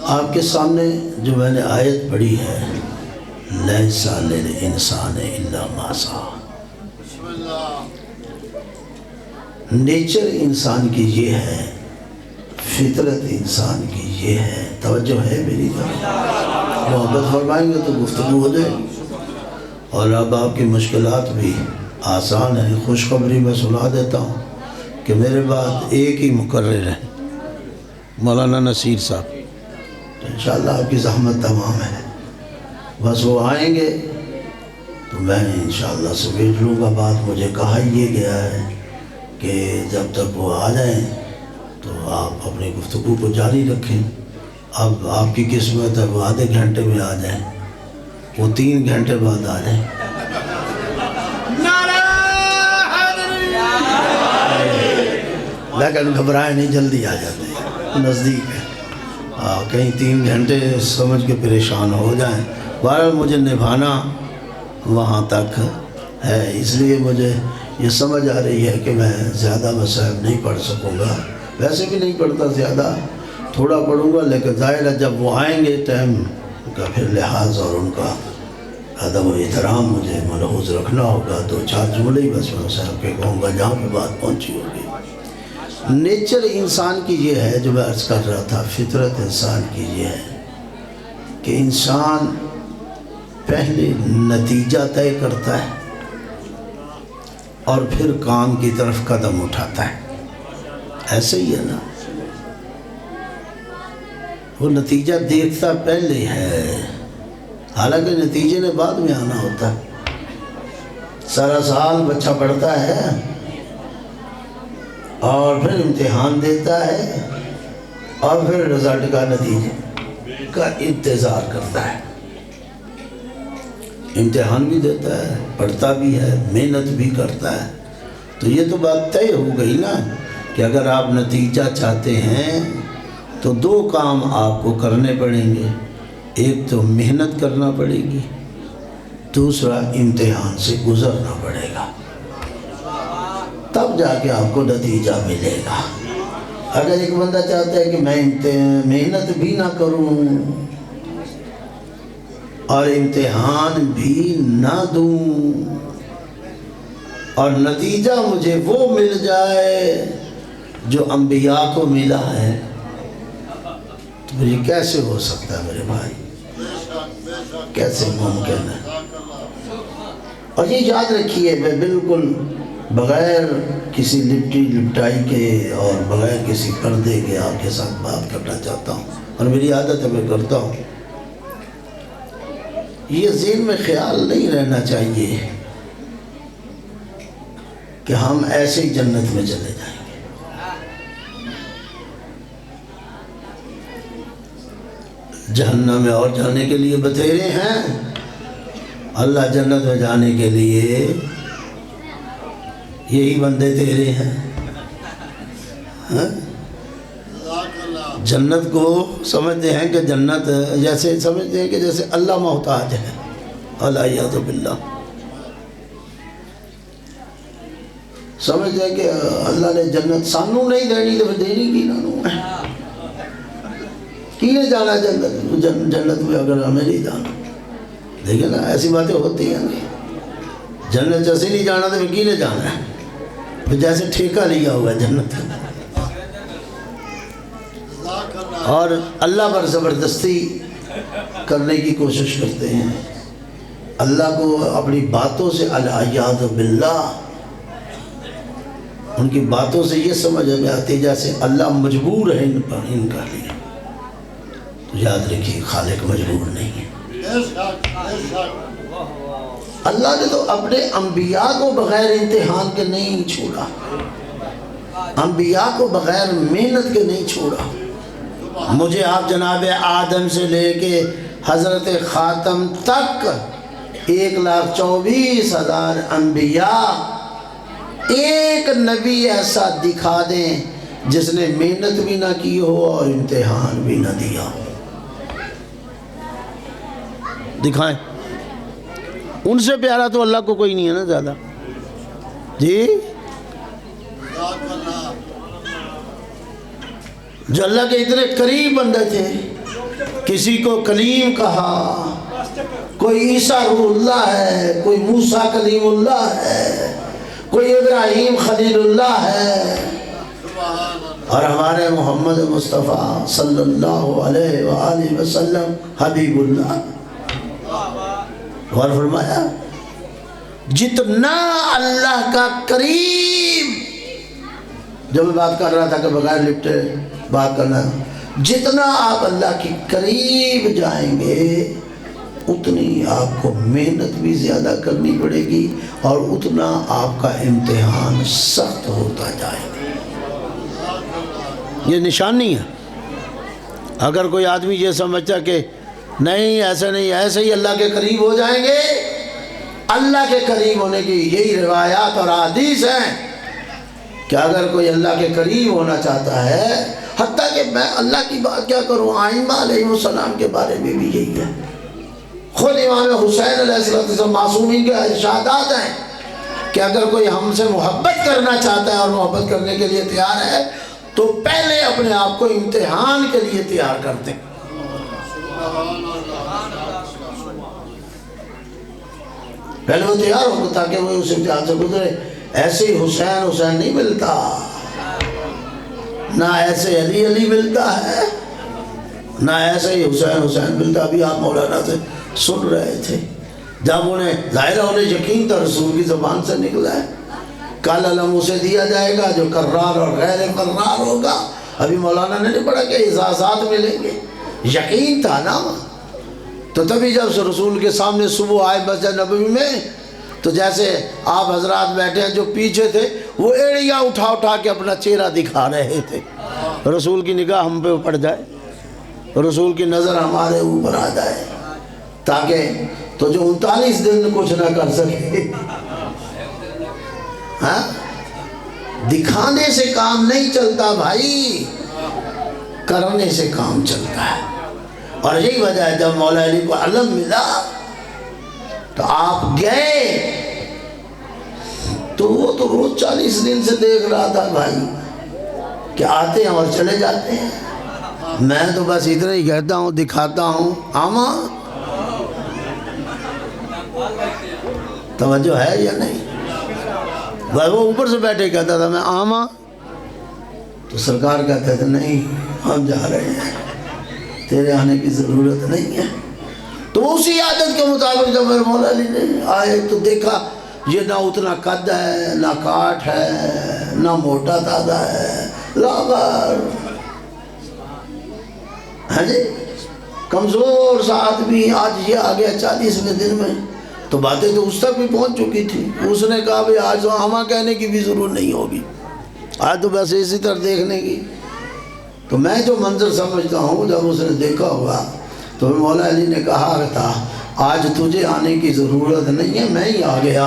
آپ کے سامنے جو میں نے آیت پڑھی ہے لیس للانسان الا ما سعی، نیچر انسان کی یہ ہے، فطرت انسان کی یہ ہے. توجہ ہے میری طرف؟ محبت فرمائیں گے تو گفتگو ہو جائے گی. اور اب آپ کی مشکلات بھی آسان ہیں. خوشخبری میں سنا دیتا ہوں کہ میرے بعد ایک ہی مقرر ہے، مولانا نصیر صاحب. انشاءاللہ آپ کی زحمت تمام ہے، بس وہ آئیں گے تو میں انشاءاللہ سمیٹ لوں گا. بات مجھے کہا یہ گیا ہے کہ جب تک وہ آ جائیں تو آپ اپنی گفتگو کو جاری رکھیں. اب آپ کی قسمت ہے وہ آدھے گھنٹے میں آ جائیں، وہ 3 گھنٹے بعد آ جائیں. لیکن گھبرائیں نہیں، جلدی آ جاتے ہیں، نزدیک ہے. کہیں 3 گھنٹے سمجھ کے پریشان ہو جائیں. بہرحال مجھے نبھانا وہاں تک ہے، اس لیے مجھے یہ سمجھ آ رہی ہے کہ میں زیادہ مصائب نہیں پڑھ سکوں گا. ویسے بھی نہیں پڑھتا زیادہ، تھوڑا پڑھوں گا، لیکن ظاہر ہے جب وہ آئیں گے ٹائم کا پھر لحاظ اور ان کا ادب و احترام مجھے ملحوظ رکھنا ہوگا. 2-4 جملے ہی بس میں صاحب کے کہوں گا جہاں پہ بات پہنچی ہوگی. نیچر انسان کی یہ ہے جو میں عرض کر رہا تھا، فطرت انسان کی یہ ہے کہ انسان پہلے نتیجہ طے کرتا ہے اور پھر کام کی طرف قدم اٹھاتا ہے. ایسے ہی ہے نا، وہ نتیجہ دیکھتا پہلے ہے، حالانکہ نتیجے نے بعد میں آنا ہوتا ہے. سارا سال بچہ پڑھتا ہے اور پھر امتحان دیتا ہے اور پھر رزلٹ کا نتیجے کا انتظار کرتا ہے. امتحان بھی دیتا ہے، پڑھتا بھی ہے، محنت بھی کرتا ہے. تو یہ تو بات طے ہو گئی نا کہ اگر آپ نتیجہ چاہتے ہیں تو 2 کام آپ کو کرنے پڑیں گے. ایک تو محنت کرنا پڑے گی، دوسرا امتحان سے گزرنا پڑے گا، تب جا کے آپ کو نتیجہ ملے گا. اگر ایک بندہ چاہتا ہے کہ میں محنت بھی نہ کروں اور امتحان بھی نہ دوں اور نتیجہ مجھے وہ مل جائے جو انبیاء کو ملا ہے، تو پھر یہ کیسے ہو سکتا ہے میرے بھائی؟ کیسے ممکن ہے؟ اور یہ یاد رکھیے، میں بالکل بغیر کسی لپٹائی کے اور بغیر کسی پردے کے آپ کے ساتھ بات کرنا چاہتا ہوں، اور میری عادت ہے میں کرتا ہوں. یہ ذہن میں خیال نہیں رہنا چاہیے کہ ہم ایسے ہی جنت میں چلے جائیں گے. جہنم میں اور جانے کے لیے بتیرے ہیں، اللہ جنت میں جانے کے لیے یہی بندے تیرے ہیں. جنت کو سمجھتے ہیں کہ جنت جیسے سمجھتے ہیں کہ جیسے اللہ محتاج ہے، الیاذ باللہ. سمجھتے ہیں کہ اللہ نے جنت سانوں نہیں دینی تو دینی کی نہ کینے جانا جنت میں اگر ہمیں نہیں جانا. دیکھیں نا ایسی باتیں ہوتی ہیں، جنت جیسے نہیں جانا تو پھر کینے جانا ہے؟ پھر جیسے ٹھیکہ لیا ہوا ہے جنت اور اللہ پر زبردستی کرنے کی کوشش کرتے ہیں. اللہ کو اپنی باتوں سے الیاذ باللہ، ان کی باتوں سے یہ سمجھ میں آتی جیسے اللہ مجبور ہے ان پر، ان کا لیے. تو یاد رکھیے خالق مجبور نہیں ہے. اللہ نے تو اپنے انبیاء کو بغیر امتحان کے نہیں چھوڑا، انبیاء کو بغیر محنت کے نہیں چھوڑا. مجھے آپ جناب آدم سے لے کے حضرت خاتم تک 1,24,000 انبیاء، ایک نبی ایسا دکھا دیں جس نے محنت بھی نہ کی ہو اور امتحان بھی نہ دیا ہو. دکھائیں. ان سے پیارا تو اللہ کو کوئی نہیں ہے نا زیادہ. جی جو اللہ کے اتنے قریب بندے تھے کسی کو کلیم کہا، کوئی عیسیٰ روح اللہ ہے، کوئی موسیٰ کلیم اللہ ہے، کوئی ابراہیم خلیل اللہ ہے، اور ہمارے محمد مصطفیٰ صلی اللہ علیہ وآلہ وسلم حبیب اللہ۔ غور فرمایا، جتنا اللہ کا قریب، جو میں بات کر رہا تھا کہ بغیر لپٹے بات کرنا، جتنا آپ اللہ کی قریب جائیں گے اتنی آپ کو محنت بھی زیادہ کرنی پڑے گی اور اتنا آپ کا امتحان سخت ہوتا جائے گا۔ یہ نشانی ہے۔ اگر کوئی آدمی یہ سمجھتا کہ نہیں ایسے نہیں، ایسے ہی اللہ کے قریب ہو جائیں گے، اللہ کے قریب ہونے کی یہی روایات اور حدیث ہیں کہ اگر کوئی اللہ کے قریب ہونا چاہتا ہے، حتیٰ کہ میں اللہ کی بات کیا کروں، آئمہ علیہ السلام کے بارے میں بھی یہی ہے۔ خود امام حسین علیہ السلام معصومین کے ارشادات ہیں کہ اگر کوئی ہم سے محبت کرنا چاہتا ہے اور محبت کرنے کے لیے تیار ہے تو پہلے اپنے آپ کو امتحان کے لیے تیار کرتے ہیں۔ پہلے وہ تیار ہو تاکہ وہ اس امتحان سے گزرے۔ ایسے ہی حسین نہیں ملتا، نہ ایسے علی ملتا ہے، نہ ایسے ہی حسین ملتا۔ ابھی آپ مولانا سے سن رہے تھے، جب انہیں یقین تھا رسول کی زبان سے نکلا ہے، کل علم اسے دیا جائے گا جو قرار اور غیر قرار ہوگا۔ ابھی مولانا نے نہیں پڑھا کہ اعزازات ملیں گے، یقین تھا نا۔ تو تبھی جب رسول کے سامنے صبح آئے مسجد نبوی میں، تو جیسے آپ حضرات بیٹھے ہیں، جو پیچھے تھے وہ ایڑیاں اٹھا کے اپنا چہرہ دکھا رہے تھے، رسول کی نگاہ ہم پہ پڑ جائے، رسول کی نظر ہمارے اوپر آ جائے، تاکہ تو جو 39 دن کچھ نہ کر سکے۔ ہاں، دکھانے سے کام نہیں چلتا بھائی، کرنے سے کام چلتا ہے۔ اور یہی وجہ ہے جب مولا علی کو علم ملا تو آپ گئے، تو وہ تو روز 40 دن سے دیکھ رہا تھا بھائی کہ آتے ہیں اور چلے جاتے ہیں۔ میں تو بس اتنا ہی کہتا ہوں، دکھاتا ہوں۔ آما توجہ ہے یا نہیں؟ بھائی وہ اوپر سے بیٹھے کہتا تھا میں آما، تو سرکار کہتے تھے نہیں ہم جا رہے ہیں، تیرے آنے کی ضرورت نہیں ہے۔ تو اسی عادت کے مطابق جب میرے مولا علی نے آئے تو دیکھا یہ نہ اتنا قد ہے، نہ کاٹ ہے، نہ موٹا تازہ ہے، لاغر، ہاں جی، کمزور سا آدمی۔ آج یہ آ گیا 40ویں دن میں، تو باتیں تو اس تک بھی پہنچ چکی تھی۔ اس نے کہا بھی آج تو آما کہنے کی بھی ضرورت نہیں ہوگی، آج تو بس اسی طرح دیکھنے کی۔ تو میں جو منظر سمجھتا ہوں، جب اس نے دیکھا ہوگا تو مولا علی نے کہا تھا آج تجھے آنے کی ضرورت نہیں ہے، میں ہی آ گیا۔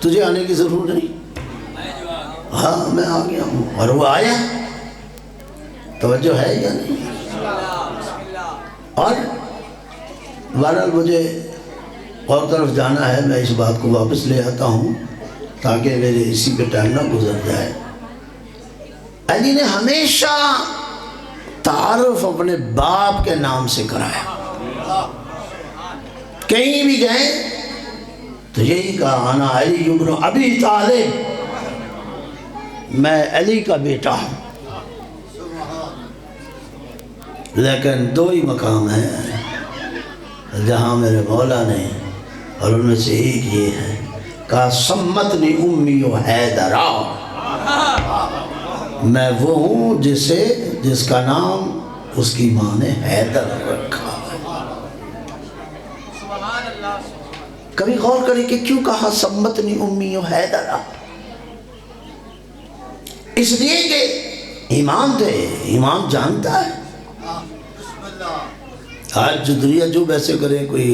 تجھے آنے کی ضرورت نہیں، ہاں میں آ گیا ہوں۔ اور وہ آیا، توجہ ہے یا نہیں؟ اور بہرحال مجھے اور طرف جانا ہے، میں اس بات کو واپس لے آتا ہوں تاکہ میرے اسی پہ ٹائم نہ گزر جائے۔ علی نے ہمیشہ تعارف اپنے باپ کے نام سے کرایا، کہیں بھی گئے تو یہی کہا انا علی ابن ابی طالب، میں علی کا بیٹا ہوں۔ لیکن دو ہی مقام ہیں جہاں میرے مولا نے، اور ان میں سے ایک یہ ہے کہا سمتنی امی و حیدرا، میں وہ ہوں جس کا نام اس کی ماں نے حیدر رکھا۔ کبھی غور کریں کہ کیوں کہا سمتنی امی و حیدرا؟ اس لیے کہ امام تھے، امام جانتا ہے۔ آج جو دنیا جو ویسے کرے، کوئی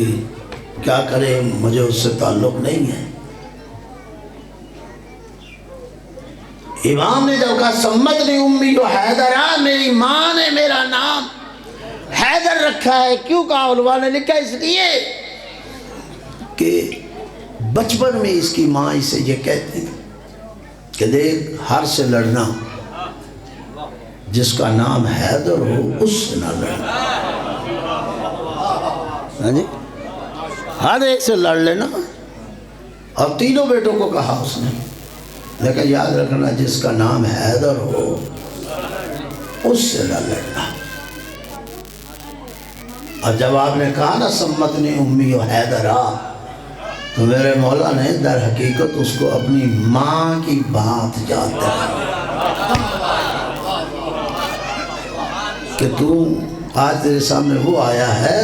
کیا کرے، مجھے اس سے تعلق نہیں ہے۔ امام نے جب کہا سمتنی امی و حیدرا، میری ماں نے میرا نام حیدر رکھا ہے، کیوں کہا؟ علماء نے لکھا اس لیے کہ بچپن میں اس کی ماں اسے یہ کہتی کہ دیکھ ہر سے لڑنا، جس کا نام حیدر ہو اس سے نہ لڑنا، ہاں جی، ہر ایک سے لڑ لینا۔ اور تینوں بیٹوں کو کہا اس نے، لیکن یاد رکھنا جس کا نام حیدر ہو اس سے نہ لڑنا۔ اور جب آپ نے کہا نا سمتنی امی و حیدرہ، تو میرے مولا نے در حقیقت اس کو اپنی ماں کی بات یاد دلائی کہ تو آج تیرے سامنے وہ آیا ہے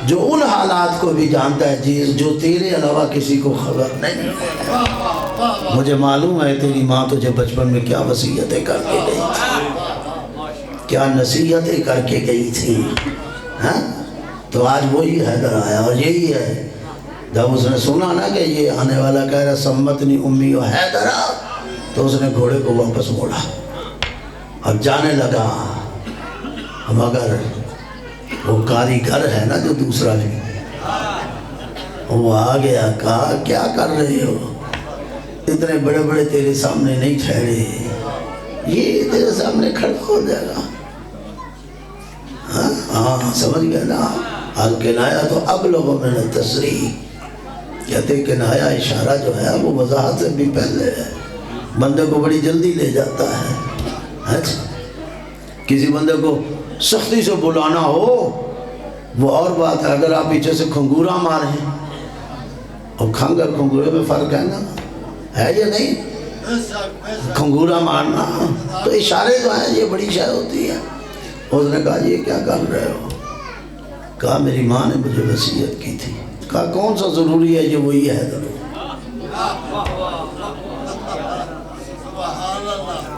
جو ان حالات کو بھی جانتا ہے جو تیرے علاوہ کسی کو خبر نہیں ہے۔ مجھے معلوم ہے تیری ماں تجھے بچپن میں کیا وصیتیں کر کے گئی تھی، کیا نصیحتیں کر کے گئی تھی، ہاں؟ تو آج وہی حیدر آیا، اور یہی ہے جب اس نے سنا نا کہ یہ آنے والا کہہ رہا سمتنی امی و حیدرہ، تو اس نے گھوڑے کو واپس موڑا اور جانے لگا۔ مگر وہ کاریگر ہے نا جو دوسرا بھی، وہ آ گیا، کہا کیا کر رہے ہو، اتنے بڑے بڑے تیرے سامنے نہیں ٹھہرے، یہ تیرے سامنے کھڑا ہو جائے گا۔ ہاں سمجھ گئے نا، الکنایہ تو ابلغ من التصریح، کہتے کنایہ اشارہ جو ہے وہ وضاحت سے بھی پہلے ہے، بندے کو بڑی جلدی لے جاتا ہے۔ کسی بندے کو سختی سے بلانا ہو وہ اور بات ہے، اگر آپ پیچھے سے کھنگورا ماریں، اور کھنگ اور کھنگورے میں فرق ہے نا، ہے یا نہیں؟ کھنگورا مارنا تو اشارے جو ہیں یہ بڑی شے ہوتی ہے۔ اس نے کہا یہ کیا کر رہے ہو؟ کہا میری ماں نے مجھے وصیت کی تھی۔ کہا کون سا ضروری ہے یہ وہی ہے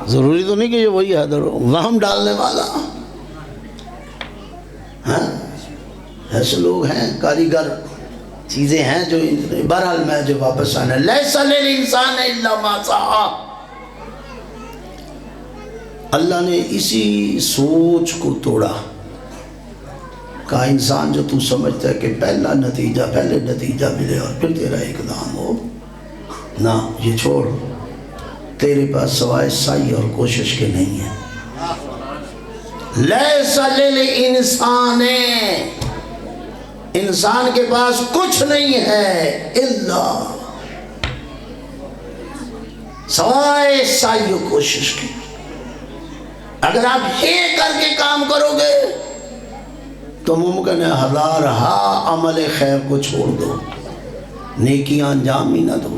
ضروری تو نہیں کہ یہ وہی حیدر ہو، وہم ڈالنے والا، ہاں ایسے لوگ ہیں کاریگر، چیزیں ہیں جو بہرحال میں جو واپس آنا لیس للانسان الا ما سعی۔ اللہ نے اسی سوچ کو توڑا، کہا انسان جو تو سمجھتا ہے کہ پہلے نتیجہ ملے اور پھر تیرا اقدام ہو، نہ یہ چھوڑ، تیرے پاس سوائے سعی اور کوشش کے نہیں ہے۔ لیس للانسان، انسان کے پاس کچھ نہیں ہے الا سوائے سعی و کوشش کی۔ اگر آپ یہ کر کے کام کرو گے تو ممکن ہے ہزارہا عمل خیر کو چھوڑ دو، نیکیاں انجام ہی نہ دو۔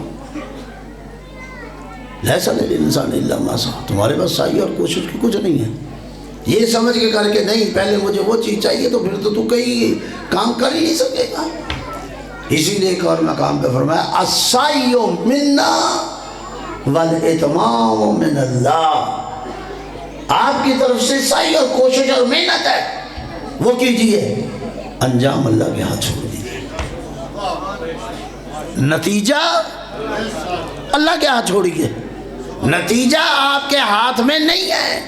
لیس للانسان الا ما سعی، تمہارے پاس سعی اور کوشش کی کچھ نہیں ہے، یہ سمجھ کے کر کے نہیں پہلے مجھے وہ چیز چاہیے تو پھر تو کہیں کام کر ہی نہیں سکے گا۔ اسی لیے ایک اور مقام پہ فرمایا السعی منا والاتمام من اللہ، آپ کی طرف سے سعی اور کوشش اور محنت ہے وہ کیجئے، انجام اللہ کے ہاتھ چھوڑ دیجئے، نتیجہ اللہ کے ہاتھ چھوڑیے، نتیجہ آپ کے ہاتھ میں نہیں ہے،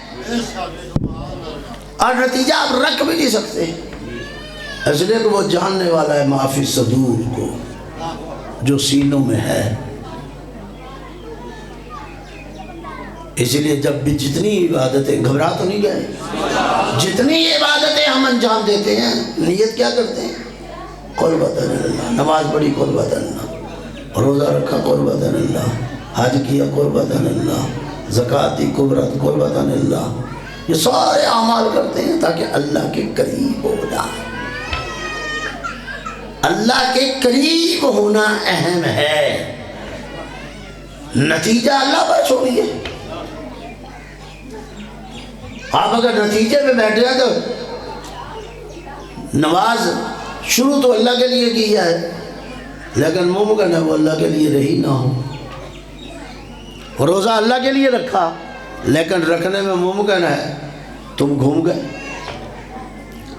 اور نتیجہ آپ رکھ بھی نہیں سکتے، اس لیے کہ وہ جاننے والا ہے ما فی الصدور کو، جو سینوں میں ہے۔ اسی لیے جب بھی جتنی عبادتیں، گھبرا تو نہیں گئے، جتنی عبادتیں ہم انجام دیتے ہیں نیت کیا کرتے ہیں؟ قربۃ اللہ، نماز پڑھی قربۃ اللہ، روزہ رکھا قربۃ اللہ، حج کیا قربۃ اللہ، زکوٰۃ دی قربۃ اللہ، یہ سارے اعمال کرتے ہیں تاکہ اللہ کے قریب ہو جائے۔ اللہ کے قریب ہونا اہم ہے، نتیجہ اللہ پر چھوڑیے۔ آپ اگر نتیجے پہ بیٹھ جائے تو نماز شروع تو اللہ کے لیے کی ہے لیکن ممکن ہے وہ اللہ کے لیے رہی نہ ہو، روزہ اللہ کے لیے رکھا لیکن رکھنے میں ممکن ہے تم گھوم گئے،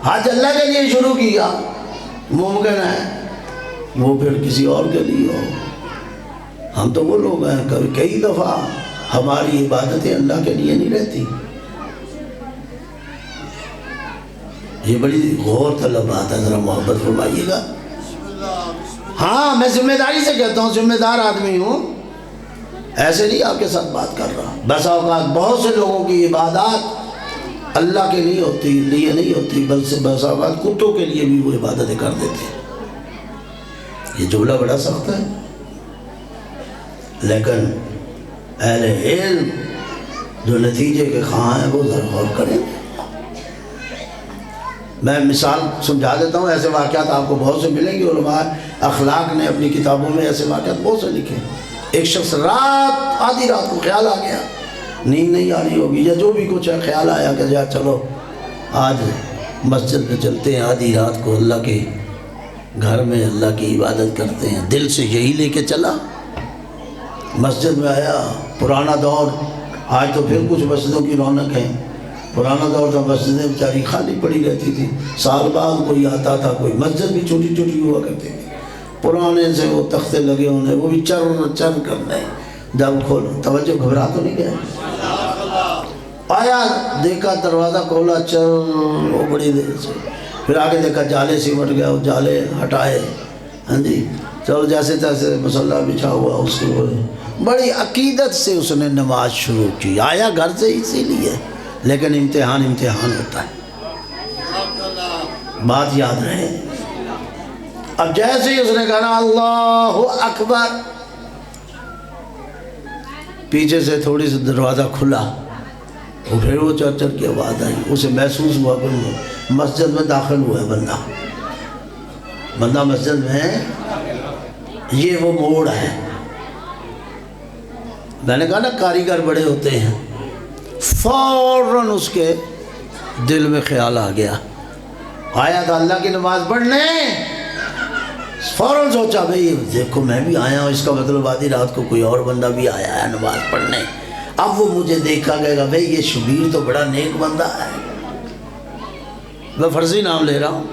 حج اللہ کے لیے شروع کیا ممکن ہے وہ پھر کسی اور کے لیے ہو۔ ہم تو وہ لوگ ہیں کئی دفعہ ہماری عبادتیں اللہ کے لیے نہیں رہتی، یہ بڑی غور طلب بات ہے، ذرا محبت فرمائیے گا۔ ہاں میں ذمہ داری سے کہتا ہوں، ذمہ دار آدمی ہوں، ایسے نہیں آپ کے ساتھ بات کر رہا۔ بس اوقات بہت سے لوگوں کی عبادات اللہ کے لیے نہیں ہوتی، بلکہ بس اوقات کتوں کے لیے بھی وہ عبادتیں کر دیتے ہیں۔ یہ جملہ بڑا سخت ہے، لیکن اہل علم جو نتیجے کے خواہاں ہیں وہ ذرا غور کریں۔ میں مثال سمجھا دیتا ہوں، ایسے واقعات آپ کو بہت سے ملیں گے۔ علماء اخلاق نے اپنی کتابوں میں ایسے واقعات بہت سے لکھے۔ ایک شخص آدھی رات کو خیال آ گیا، نیند نہیں آ رہی ہوگی یا جو بھی کچھ ہے، خیال آیا کہ جا چلو آج مسجد میں چلتے ہیں، آدھی رات کو اللہ کے گھر میں اللہ کی عبادت کرتے ہیں۔ دل سے یہی لے کے چلا، مسجد میں آیا۔ پرانا دور، آج تو پھر کچھ مسجدوں کی رونق ہے، پرانا دور تھا مسجدیں بیچاری خالی پڑی رہتی تھی، سال بعد کوئی آتا تھا، کوئی مسجد بھی چھوٹی چھوٹی ہوا کرتی تھی، پرانے سے وہ تختے لگے ہونے، وہ بھی چر چر کرنے۔ جب کھولو توجہ، گھبرا تو نہیں گیا، آیا دیکھا دروازہ کھولا، چر وہ بڑی دیر سے، پھر آگے دیکھا جالے سمٹ گیا، وہ جالے ہٹائے، ہاں جی چلو جیسے تیسے مسلح بچھا ہوا، اس کے بڑی عقیدت سے اس نے نماز شروع کی۔ آیا گھر سے اسی لیے، لیکن امتحان ہوتا ہے، بات یاد رہے۔ اب جیسے ہی اس نے کہا اللہ اکبر، پیچھے سے تھوڑی سی دروازہ کھلا، اور پھر وہ چر چر کی آواز آئی۔ اسے محسوس ہوا کہ مسجد میں داخل ہوا ہے بندہ مسجد میں ہے، یہ وہ موڑ ہے۔ میں نے کہا نا کاریگر بڑے ہوتے ہیں، فوراً اس کے دل میں خیال آ گیا، آیا تھا اللہ کی نماز پڑھنے، فوراً سوچا بھئی دیکھو میں بھی آیا ہوں، اس کا مطلب آدھی رات کو کوئی اور بندہ بھی آیا ہے نماز پڑھنے۔ اب وہ مجھے دیکھا گئے گا، بھئی یہ شبیر تو بڑا نیک بندہ ہے، میں فرضی نام لے رہا ہوں،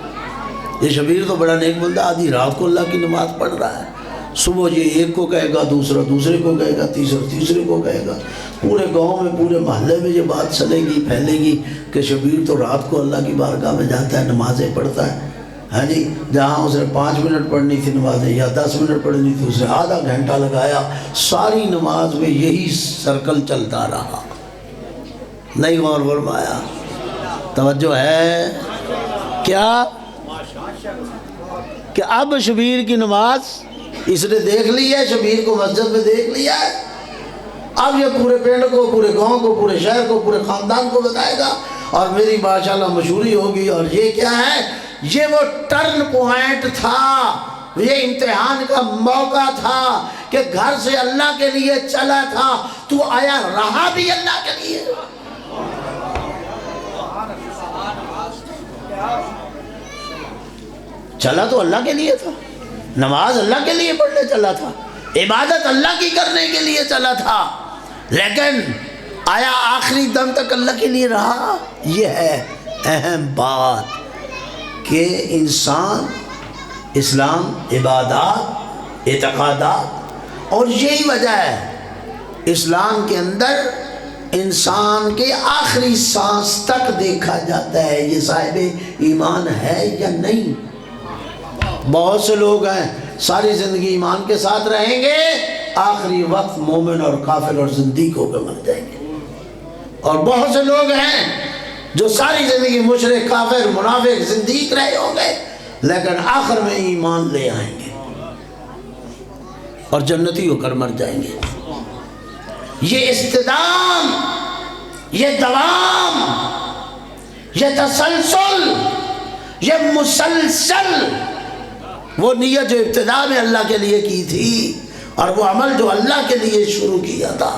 یہ شبیر تو بڑا نیک بندہ، آدھی رات کو اللہ کی نماز پڑھ رہا ہے۔ صبح یہ ایک کو کہے گا، دوسرا دوسرے کو کہے گا، تیسرے کو کہے گا، پورے گاؤں میں پورے محلے میں یہ بات چلے گی، پھیلے گی کہ شبیر تو رات کو اللہ کی بارگاہ میں جاتا ہے، نمازیں پڑھتا ہے، ہاں جی جہاں اس نے 5 منٹ پڑھنی تھی نمازیں یا 10 منٹ پڑھنی تھی، اس نے آدھا گھنٹہ لگایا، ساری نماز میں یہی سرکل چلتا رہا، نہیں غور فرمایا۔ توجہ ہے کیا کہ اب شبیر کی نماز اس نے دیکھ لی ہے، شبیر کو مسجد میں دیکھ لیا ہے، اب یہ پورے پنڈ کو، پورے گاؤں کو، پورے شہر کو، پورے خاندان کو بتائے گا، اور میری ماشاءاللہ مشہوری ہوگی۔ اور یہ کیا ہے؟ یہ وہ ٹرن پوائنٹ تھا، یہ امتحان کا موقع تھا کہ گھر سے اللہ کے لیے چلا تھا تو آیا رہا بھی اللہ کے لیے۔ چلا تو اللہ کے لیے تھا، نماز اللہ کے لیے پڑھنے چلا تھا، عبادت اللہ کی کرنے کے لیے چلا تھا، لیکن آیا آخری دم تک اللہ کے لیے رہا؟ یہ ہے اہم بات کہ انسان اسلام، عبادات، اعتقادات، اور یہی وجہ ہے اسلام کے اندر انسان کے آخری سانس تک دیکھا جاتا ہے یہ صاحب ایمان ہے یا نہیں۔ بہت سے لوگ ہیں ساری زندگی ایمان کے ساتھ رہیں گے، آخری وقت مومن اور کافر اور زندیق ہو کے مر جائیں گے، اور بہت سے لوگ ہیں جو ساری زندگی مشرک، کافر، منافق، زندیق رہے ہوں گے، لیکن آخر میں ایمان لے آئیں گے اور جنتی ہو کر مر جائیں گے۔ یہ استدام، یہ دوام، یہ تسلسل، یہ مسلسل، وہ نیت جو ابتدا میں اللہ کے لیے کی تھی اور وہ عمل جو اللہ کے لیے شروع کیا تھا،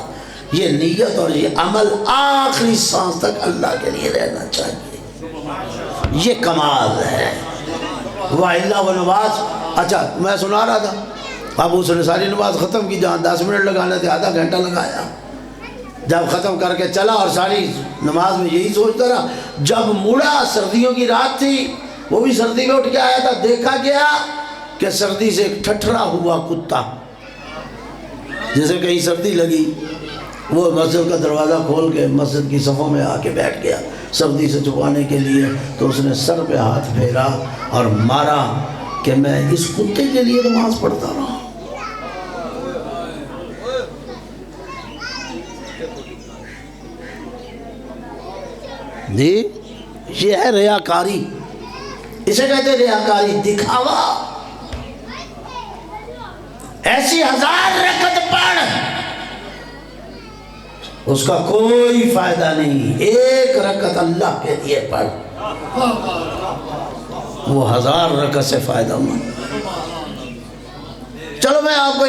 یہ نیت اور یہ عمل آخری سانس تک اللہ کے لیے رہنا چاہیے، یہ کمال ہے۔ وَإِلَّا وَنَماز، اچھا میں سنا رہا تھا، اب اس نے ساری نماز ختم کی، جہاں 10 منٹ لگانے تھے آدھا گھنٹہ لگایا، جب ختم کر کے چلا اور ساری نماز میں یہی سوچتا رہا، جب مڑا سردیوں کی رات تھی، وہ بھی سردی میں اٹھ کے آیا تھا، دیکھا گیا کہ سردی سے ایک ٹھٹھرا ہوا کتا، جسے کہیں سردی لگی، وہ مسجد کا دروازہ کھول کے مسجد کی صفوں میں آ کے بیٹھ گیا سردی سے چھپانے کے لیے، تو اس نے سر پہ ہاتھ پھیرا اور مارا کہ میں اس کتے کے لیے نماز پڑھتا رہا. جی یہ ہے ریاکاری. اسے کہتے ہیں ریاکاری، دکھاوا. ایسی 1000 رکعت پڑھ، اس کا کوئی فائدہ نہیں. 1 رکعت اللہ کے لیے پڑھ، وہ 1000 رکعت سے فائدہ مند. چلو میں آپ کو